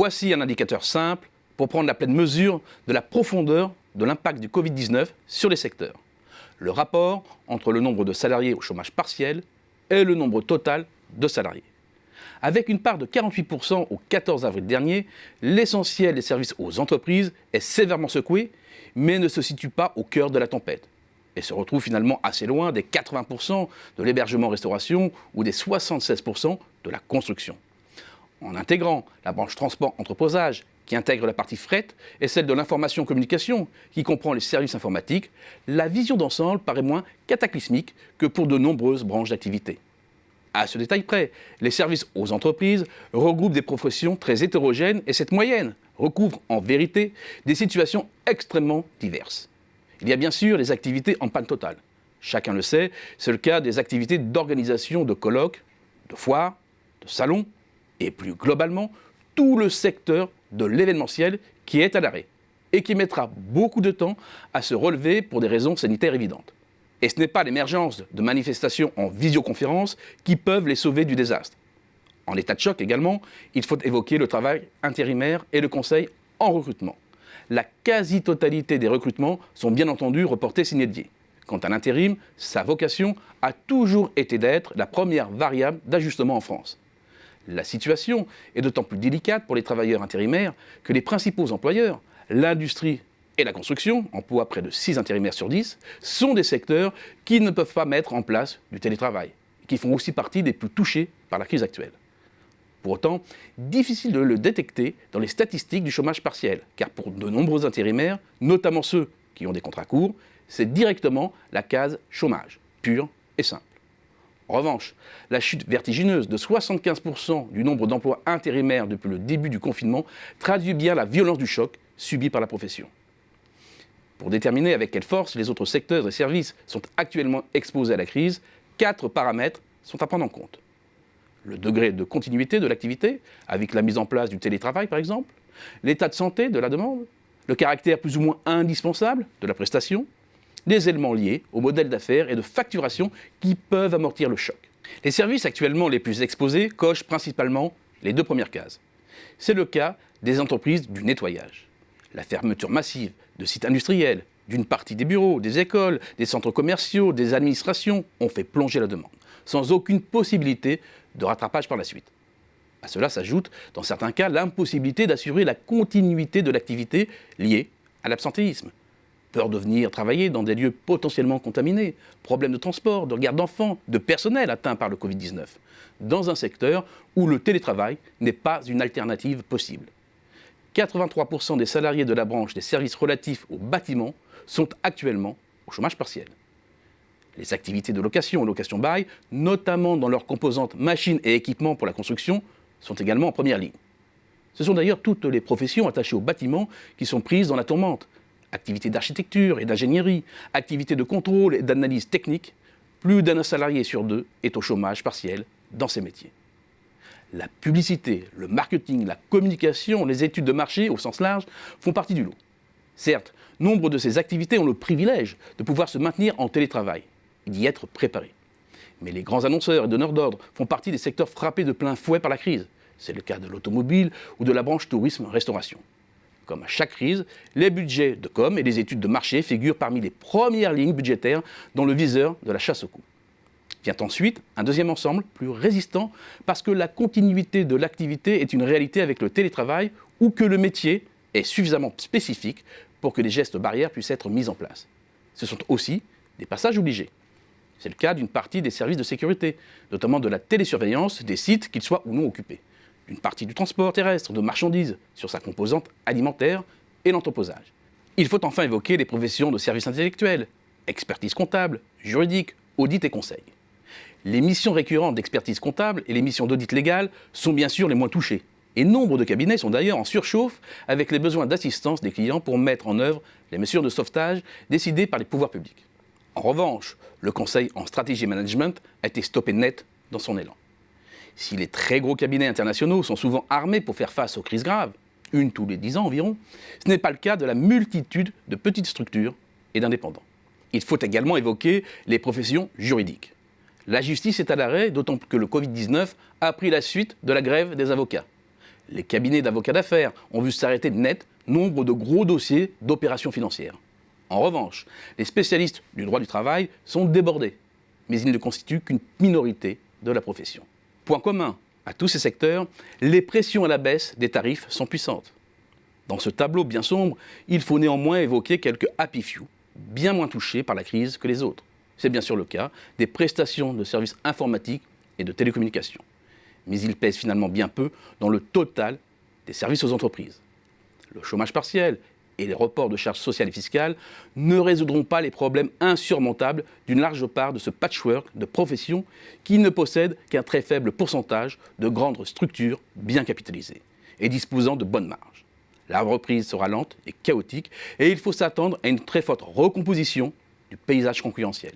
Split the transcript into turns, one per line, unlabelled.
Voici un indicateur simple pour prendre la pleine mesure de la profondeur de l'impact du Covid-19 sur les secteurs. Le rapport entre le nombre de salariés au chômage partiel et le nombre total de salariés. Avec une part de 48% au 14 avril dernier, l'essentiel des services aux entreprises est sévèrement secoué, mais ne se situe pas au cœur de la tempête et se retrouve finalement assez loin des 80% de l'hébergement-restauration ou des 76% de la construction. En intégrant la branche transport-entreposage, qui intègre la partie fret, et celle de l'information-communication, qui comprend les services informatiques, la vision d'ensemble paraît moins cataclysmique que pour de nombreuses branches d'activité. À ce détail près, les services aux entreprises regroupent des professions très hétérogènes et cette moyenne recouvre en vérité des situations extrêmement diverses. Il y a bien sûr les activités en panne totale. Chacun le sait, c'est le cas des activités d'organisation de colloques, de foires, de salons et plus globalement tout le secteur de l'événementiel qui est à l'arrêt et qui mettra beaucoup de temps à se relever pour des raisons sanitaires évidentes. Et ce n'est pas l'émergence de manifestations en visioconférence qui peuvent les sauver du désastre. En état de choc également, il faut évoquer le travail intérimaire et le conseil en recrutement. La quasi-totalité des recrutements sont bien entendu reportés sine die. Quant à l'intérim, sa vocation a toujours été d'être la première variable d'ajustement en France. La situation est d'autant plus délicate pour les travailleurs intérimaires que les principaux employeurs, l'industrie et la construction, emploient près de 6 intérimaires sur 10, sont des secteurs qui ne peuvent pas mettre en place du télétravail, qui font aussi partie des plus touchés par la crise actuelle. Pour autant, difficile de le détecter dans les statistiques du chômage partiel, car pour de nombreux intérimaires, notamment ceux qui ont des contrats courts, c'est directement la case chômage, pure et simple. En revanche, la chute vertigineuse de 75% du nombre d'emplois intérimaires depuis le début du confinement traduit bien la violence du choc subi par la profession. Pour déterminer avec quelle force les autres secteurs et services sont actuellement exposés à la crise, 4 paramètres sont à prendre en compte. Le degré de continuité de l'activité, avec la mise en place du télétravail par exemple, l'état de santé de la demande, le caractère plus ou moins indispensable de la prestation, les éléments liés au modèle d'affaires et de facturation qui peuvent amortir le choc. Les services actuellement les plus exposés cochent principalement les 2 premières cases. C'est le cas des entreprises du nettoyage. La fermeture massive de sites industriels, d'une partie des bureaux, des écoles, des centres commerciaux, des administrations ont fait plonger la demande, sans aucune possibilité de rattrapage par la suite. À cela s'ajoute, dans certains cas, l'impossibilité d'assurer la continuité de l'activité liée à l'absentéisme. Peur de venir travailler dans des lieux potentiellement contaminés, problèmes de transport, de garde d'enfants, de personnel atteint par le Covid-19, dans un secteur où le télétravail n'est pas une alternative possible. 83% des salariés de la branche des services relatifs au bâtiment sont actuellement au chômage partiel. Les activités de location et location-bail, notamment dans leurs composantes machines et équipements pour la construction, sont également en première ligne. Ce sont d'ailleurs toutes les professions attachées au bâtiment qui sont prises dans la tourmente. Activités d'architecture et d'ingénierie, activités de contrôle et d'analyse technique, plus d'un salarié sur 2 est au chômage partiel dans ces métiers. La publicité, le marketing, la communication, les études de marché au sens large font partie du lot. Certes, nombre de ces activités ont le privilège de pouvoir se maintenir en télétravail et d'y être préparés. Mais les grands annonceurs et donneurs d'ordre font partie des secteurs frappés de plein fouet par la crise. C'est le cas de l'automobile ou de la branche tourisme-restauration. Comme à chaque crise, les budgets de com et les études de marché figurent parmi les premières lignes budgétaires dans le viseur de la chasse aux coûts. Vient ensuite un deuxième ensemble plus résistant parce que la continuité de l'activité est une réalité avec le télétravail ou que le métier est suffisamment spécifique pour que des gestes barrières puissent être mis en place. Ce sont aussi des passages obligés. C'est le cas d'une partie des services de sécurité, notamment de la télésurveillance des sites, qu'ils soient ou non occupés, d'une partie du transport terrestre de marchandises sur sa composante alimentaire et l'entreposage. Il faut enfin évoquer les professions de services intellectuels, expertise comptable, juridique, audit et conseil. Les missions récurrentes d'expertise comptable et les missions d'audit légal sont bien sûr les moins touchées. Et nombre de cabinets sont d'ailleurs en surchauffe avec les besoins d'assistance des clients pour mettre en œuvre les mesures de sauvetage décidées par les pouvoirs publics. En revanche, le conseil en stratégie management a été stoppé net dans son élan. Si les très gros cabinets internationaux sont souvent armés pour faire face aux crises graves, une tous les 10 ans environ, ce n'est pas le cas de la multitude de petites structures et d'indépendants. Il faut également évoquer les professions juridiques. La justice est à l'arrêt, d'autant que le Covid-19 a pris la suite de la grève des avocats. Les cabinets d'avocats d'affaires ont vu s'arrêter net nombre de gros dossiers d'opérations financières. En revanche, les spécialistes du droit du travail sont débordés, mais ils ne constituent qu'une minorité de la profession. Point commun à tous ces secteurs, les pressions à la baisse des tarifs sont puissantes. Dans ce tableau bien sombre, il faut néanmoins évoquer quelques happy few, bien moins touchés par la crise que les autres. C'est bien sûr le cas des prestations de services informatiques et de télécommunications. Mais ils pèsent finalement bien peu dans le total des services aux entreprises. Le chômage partiel et les reports de charges sociales et fiscales ne résoudront pas les problèmes insurmontables d'une large part de ce patchwork de professions qui ne possèdent qu'un très faible pourcentage de grandes structures bien capitalisées et disposant de bonnes marges. La reprise sera lente et chaotique et il faut s'attendre à une très forte recomposition du paysage concurrentiel.